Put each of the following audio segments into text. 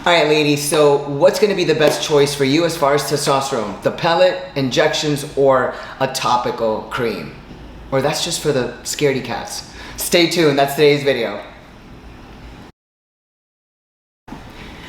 All right, ladies, so what's gonna be the best choice for you as far as testosterone? The pellet, injections, or a topical cream? Or that's just for the scaredy cats. Stay tuned, that's today's video. All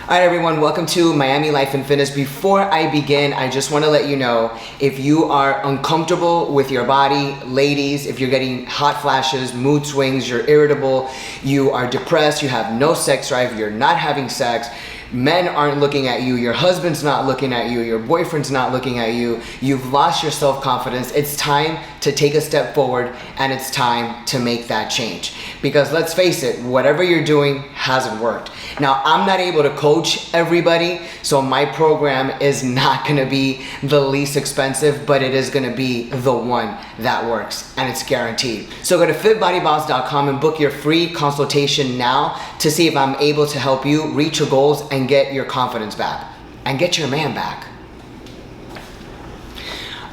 right, everyone, welcome to Miami Life and Fitness. Before I begin, I just wanna let you know, if you are uncomfortable with your body, ladies, if you're getting hot flashes, mood swings, you're irritable, you are depressed, you have no sex drive, you're not having sex, men aren't looking at you, your husband's not looking at you, your boyfriend's not looking at you, you've lost your self-confidence, it's time to take a step forward and it's time to make that change. Because let's face it, whatever you're doing hasn't worked. Now, I'm not able to coach everybody, so my program is not gonna be the least expensive, but it is gonna be the one that works, and it's guaranteed. So go to fitbodyboss.com and book your free consultation now to see if I'm able to help you reach your goals and get your confidence back and get your man back.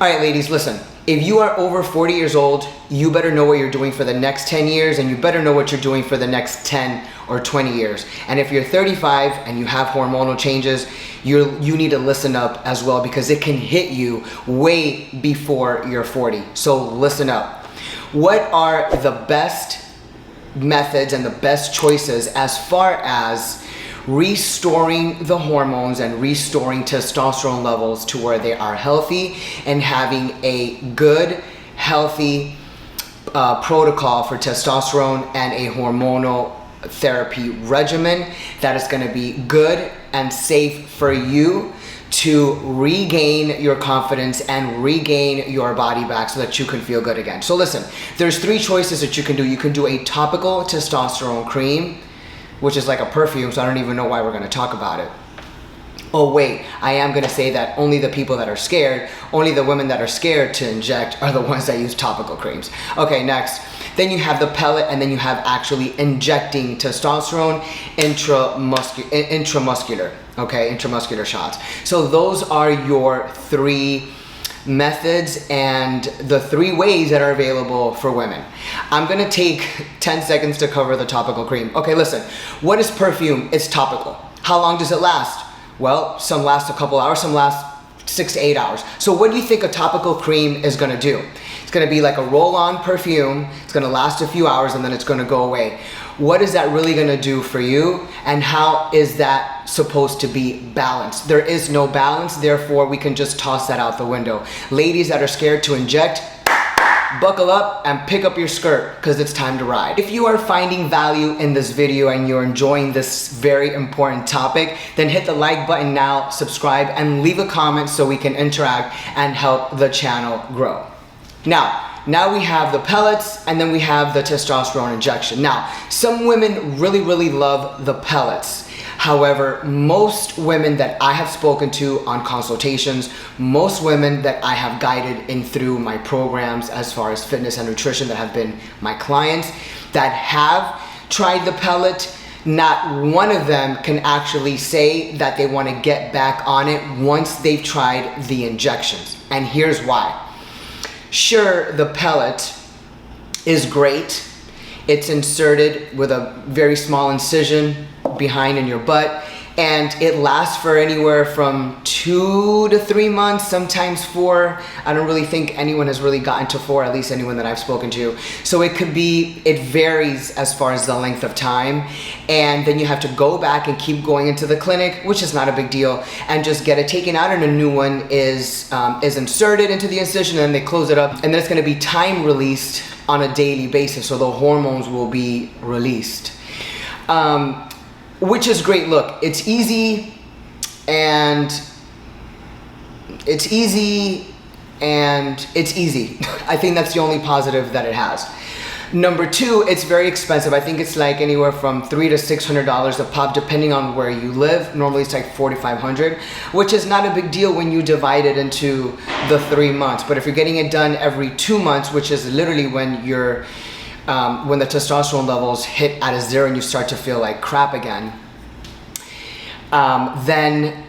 All right, ladies, listen. If you are over 40 years old, you better know what you're doing for the next 10 years, and you better know what you're doing for the next 10 or 20 years. And if you're 35 and you have hormonal changes, you need to listen up as well, because it can hit you way before you're 40. So listen up. What are the best methods and the best choices as far as restoring the hormones and restoring testosterone levels to where they are healthy and having a good, healthy protocol for testosterone and a hormonal therapy regimen that is going to be good and safe for you to regain your confidence and regain your body back so that you can feel good again. So listen, there's three choices that you can do. You can do a topical testosterone cream, which is like a perfume, so I don't even know why we're gonna talk about it. Oh wait, I am gonna say that only the people that are scared, only the women that are scared to inject are the ones that use topical creams. Okay, next. Then you have the pellet, and then you have actually injecting testosterone intramuscular, okay, intramuscular shots. So those are your three methods and the three ways that are available for women. I'm gonna take 10 seconds to cover the topical cream. Okay, listen, what is perfume? It's topical. How long does it last? Well, some last a couple hours, some last 6 to 8 hours. So what do you think a topical cream is gonna do? It's gonna be like a roll-on perfume, it's gonna last a few hours, and then it's gonna go away. What is that really gonna do for you, and how is that supposed to be balanced? There is no balance, therefore we can just toss that out the window. Ladies that are scared to inject, buckle up and pick up your skirt, because it's time to ride. If you are finding value in this video and you're enjoying this very important topic, then hit the like button now, subscribe, and leave a comment so we can interact and help the channel grow. Now we have the pellets, and then we have the testosterone injection. Now, some women really love the pellets. However, most women that I have spoken to on consultations, most women that I have guided in through my programs as far as fitness and nutrition that have been my clients that have tried the pellet, not one of them can actually say that they want to get back on it once they've tried the injections. And here's why. Sure, the pellet is great. It's inserted with a very small incision behind in your butt, and it lasts for anywhere from 2 to 3 months, sometimes 4. I don't really think anyone has really gotten to 4, at least anyone that I've spoken to. So it varies as far as the length of time, and then you have to go back and keep going into the clinic, which is not a big deal, and just get it taken out, and a new one is inserted into the incision, and they close it up, and then it's gonna be time released on a daily basis, so the hormones will be released. Which is great. Look, it's easy and it's easy. I think that's the only positive that it has. Number two, it's very expensive. I think it's like anywhere from $300 to $600 a pop, depending on where you live. Normally it's like $4,500, which is not a big deal when you divide it into the 3 months. But if you're getting it done every 2 months, which is literally when when the testosterone levels hit at a 0 and you start to feel like crap again, then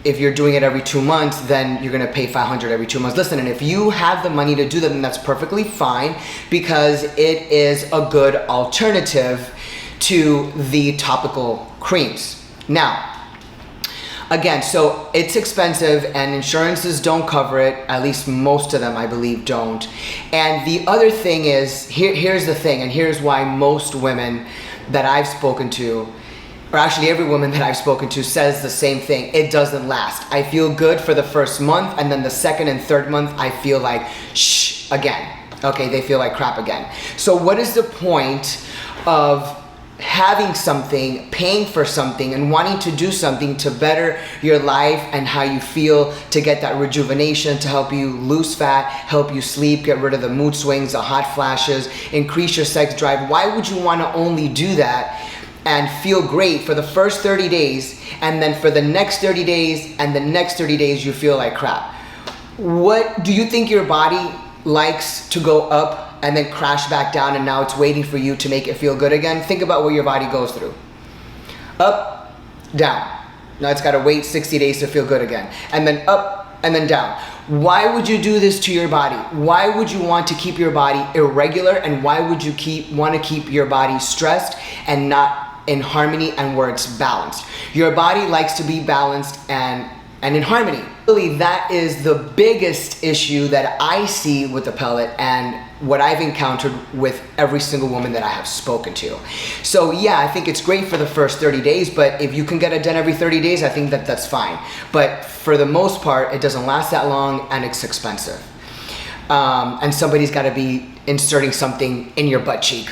if you're doing it every 2 months, then you're gonna pay $500 every 2 months. Listen, and if you have the money to do that, then that's perfectly fine, because it is a good alternative to the topical creams. Now, Again, so it's expensive and insurances don't cover it. At least most of them, I believe, don't. And the other thing is, here's the thing, and here's why most women that I've spoken to, or actually every woman that I've spoken to, says the same thing. It doesn't last. I feel good for the first month, and then the second and third month, I feel like shh again. Okay, they feel like crap again. So what is the point of having something, paying for something, and wanting to do something to better your life and how you feel, to get that rejuvenation, to help you lose fat, help you sleep, get rid of the mood swings, the hot flashes, increase your sex drive? Why would you want to only do that and feel great for the first 30 days, and then for the next 30 days and the next 30 days you feel like crap? What do you think your body likes to go up and then crash back down, and now it's waiting for you to make it feel good again? Think about what your body goes through. Up, down. Now it's got to wait 60 days to feel good again. And then up, and then down. Why would you do this to your body? Why would you want to keep your body irregular? And why would you want to keep your body stressed and not in harmony and where it's balanced? Your body likes to be balanced and in harmony. Really, that is the biggest issue that I see with the pellet and what I've encountered with every single woman that I have spoken to. So yeah, I think it's great for the first 30 days, but if you can get it done every 30 days, I think that's fine. But for the most part, it doesn't last that long and it's expensive. And somebody's gotta be inserting something in your butt cheek.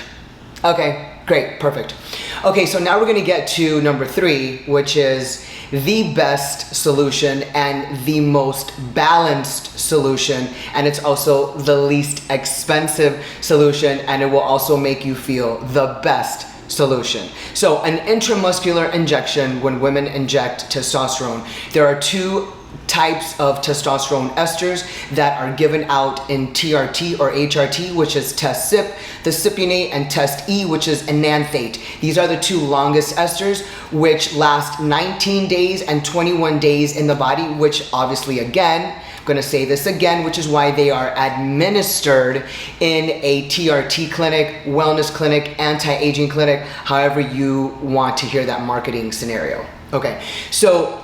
Okay, great, perfect. Okay, so now we're gonna get to number 3, which is the best solution and the most balanced solution, and it's also the least expensive solution, and it will also make you feel the best solution. So an intramuscular injection, when women inject testosterone, there are 2 types of testosterone esters that are given out in TRT or HRT, which is test-CIP, the cypionate, and test-E, which is enanthate. These are the 2 longest esters, which last 19 days and 21 days in the body, which obviously, again, I'm gonna say this again, which is why they are administered in a TRT clinic, wellness clinic, anti-aging clinic, however you want to hear that marketing scenario. Okay, so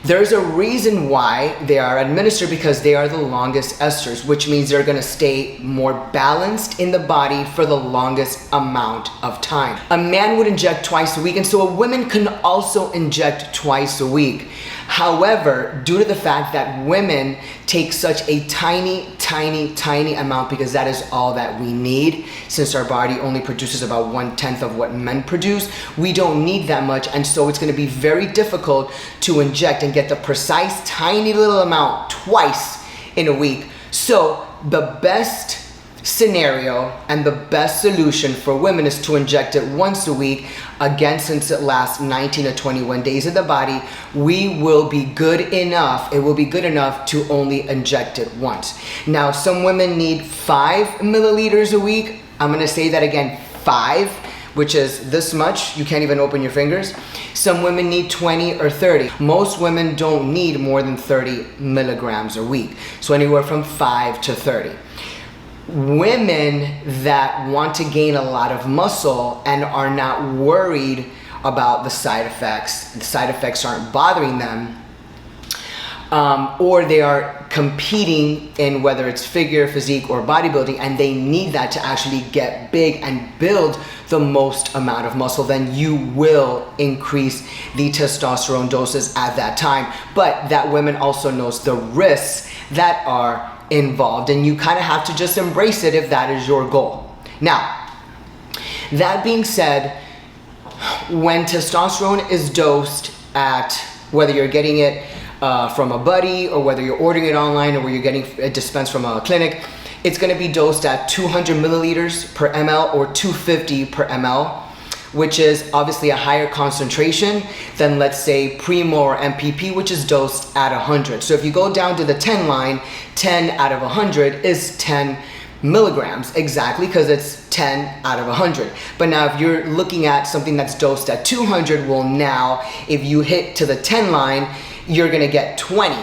there's a reason why they are administered, because they are the longest esters, which means they're gonna stay more balanced in the body for the longest amount of time. A man would inject twice a week, and so a woman can also inject twice a week. However, due to the fact that women take such a tiny amount, because that is all that we need, since our body only produces about 1/10 of what men produce, we don't need that much, and so it's gonna be very difficult to inject and get the precise tiny little amount twice in a week. So the best scenario and the best solution for women is to inject it once a week. Again, since it lasts 19 to 21 days in the body, we will be good enough, it will be good enough to only inject it once. Now, some women need 5 milliliters a week. I'm gonna say that again, 5, which is this much. You can't even open your fingers. Some women need 20 or 30. Most women don't need more than 30 milligrams a week. So anywhere from 5 to 30. Women that want to gain a lot of muscle and are not worried about the side effects aren't bothering them, or they are competing in whether it's figure, physique, or bodybuilding, and they need that to actually get big and build the most amount of muscle, then you will increase the testosterone doses at that time. But that women also knows the risks that are involved, and you kind of have to just embrace it if that is your goal. Now, that being said, when testosterone is dosed at, whether you're getting it from a buddy, or whether you're ordering it online, or where you're getting it dispensed from a clinic, it's going to be dosed at 200 milliliters per ml or 250 per ml, which is obviously a higher concentration than, let's say, Primo or MPP, which is dosed at 100. So if you go down to the 10 line, 10 out of 100 is 10 milligrams, exactly, because it's 10 out of 100. But now if you're looking at something that's dosed at 200, well, now if you hit to the 10 line, you're gonna get 20,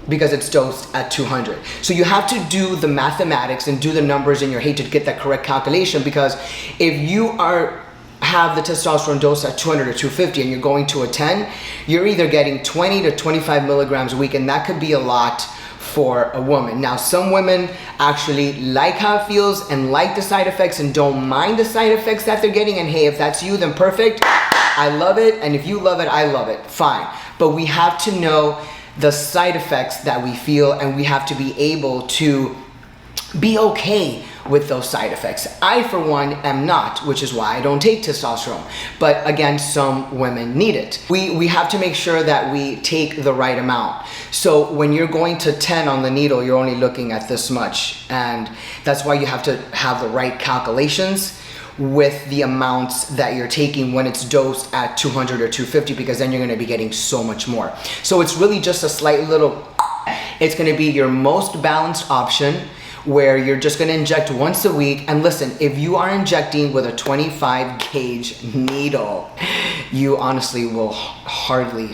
because it's dosed at 200. So you have to do the mathematics and do the numbers in your head to get that correct calculation, because if you are have the testosterone dose at 200 or 250 and you're going to a 10, you're either getting 20 to 25 milligrams a week, and that could be a lot for a woman. Now, some women actually like how it feels and like the side effects and don't mind the side effects that they're getting, and hey, if that's you, then perfect. I love it, and if you love it, I love it, fine. But we have to know the side effects that we feel, and we have to be able to be okay with those side effects. I, for one, am not, which is why I don't take testosterone. But again, some women need it. We have to make sure that we take the right amount. So when you're going to 10 on the needle, you're only looking at this much. And that's why you have to have the right calculations with the amounts that you're taking when it's dosed at 200 or 250, because then you're gonna be getting so much more. So it's really just a slight little, it's gonna be your most balanced option, where you're just gonna inject once a week. And listen, if you are injecting with a 25 gauge needle, you honestly will hardly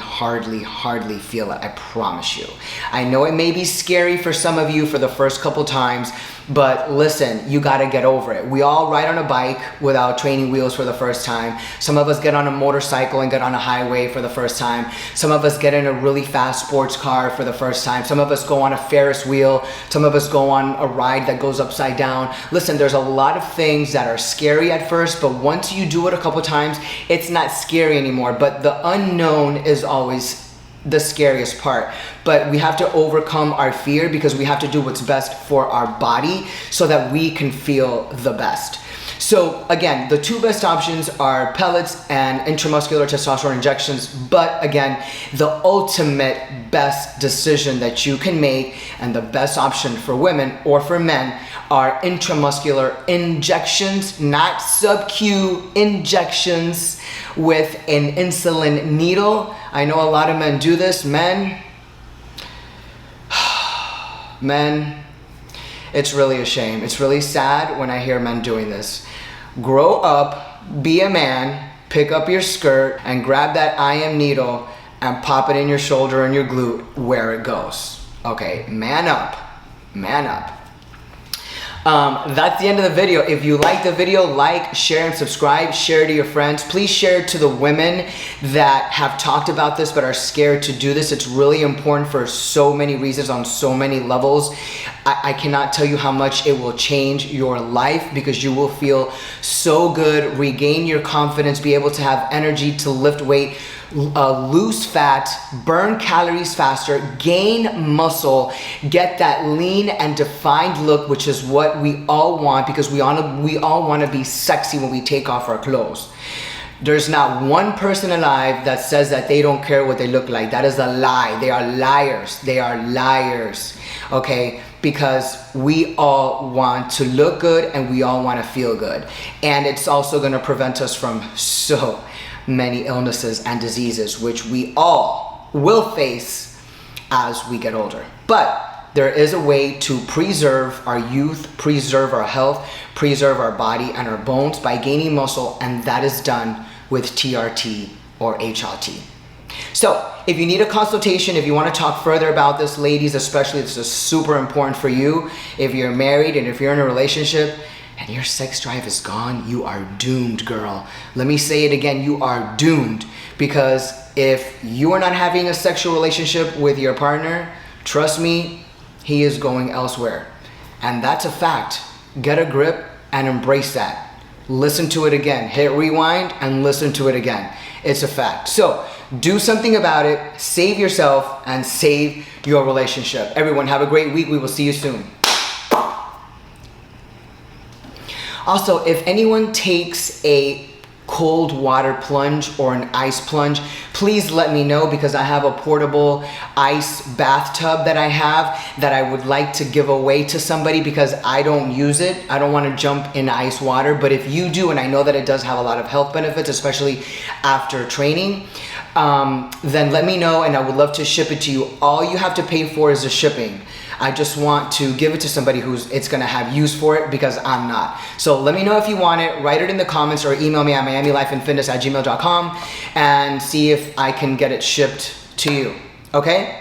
feel it, I promise you. I know it may be scary for some of you for the first couple times, but listen, you gotta get over it. We all ride on a bike without training wheels for the first time. Some of us get on a motorcycle and get on a highway for the first time. Some of us get in a really fast sports car for the first time. Some of us go on a Ferris wheel. Some of us go on a ride that goes upside down. Listen, there's a lot of things that are scary at first, but once you do it a couple times, it's not scary anymore. But the unknown is always the scariest part. But we have to overcome our fear, because we have to do what's best for our body so that we can feel the best. So again, the two best options are pellets and intramuscular testosterone injections. But again, the ultimate best decision that you can make, and the best option for women or for men, are intramuscular injections, not sub-Q injections with an insulin needle. I know a lot of men do this. Men, it's really a shame. It's really sad when I hear men doing this. Grow up, be a man, pick up your skirt and grab that IM needle and pop it in your shoulder and your glute where it goes. Okay, man up, man up. That's the end of the video. If you like the video, like, share, and subscribe. Share it to your friends. Please share it to the women that have talked about this but are scared to do this. It's really important for so many reasons on so many levels. I cannot tell you how much it will change your life, because you will feel so good, regain your confidence, be able to have energy to lift weight, lose fat, burn calories faster, gain muscle, get that lean and defined look, which is what we all want, because we all want to be sexy when we take off our clothes. There's not one person alive that says that they don't care what they look like. That is a lie. They are liars. They are liars. Okay? Because we all want to look good and we all want to feel good. And it's also going to prevent us from so many illnesses and diseases, which we all will face as we get older. But there is a way to preserve our youth, preserve our health, preserve our body and our bones by gaining muscle, and that is done with TRT or HRT. So if you need a consultation, if you want to talk further about this, ladies especially, this is super important for you. If you're married and if you're in a relationship and your sex drive is gone, you are doomed, girl. Let me say it again, you are doomed. Because if you are not having a sexual relationship with your partner, trust me, he is going elsewhere. And that's a fact. Get a grip and embrace that. Listen to it again. Hit rewind and listen to it again. It's a fact. So do something about it. Save yourself and save your relationship. Everyone, have a great week. We will see you soon. Also, if anyone takes a cold water plunge or an ice plunge, please let me know, because I have a portable ice bathtub that I have that I would like to give away to somebody, because I don't use it. I don't want to jump in ice water, but if you do, and I know that it does have a lot of health benefits, especially after training, then let me know and I would love to ship it to you. All you have to pay for is the shipping. I just want to give it to somebody it's gonna have use for it, because I'm not. So let me know if you want it. Write it in the comments or email me at miamilifeandfitness@gmail.com and see if I can get it shipped to you. Okay?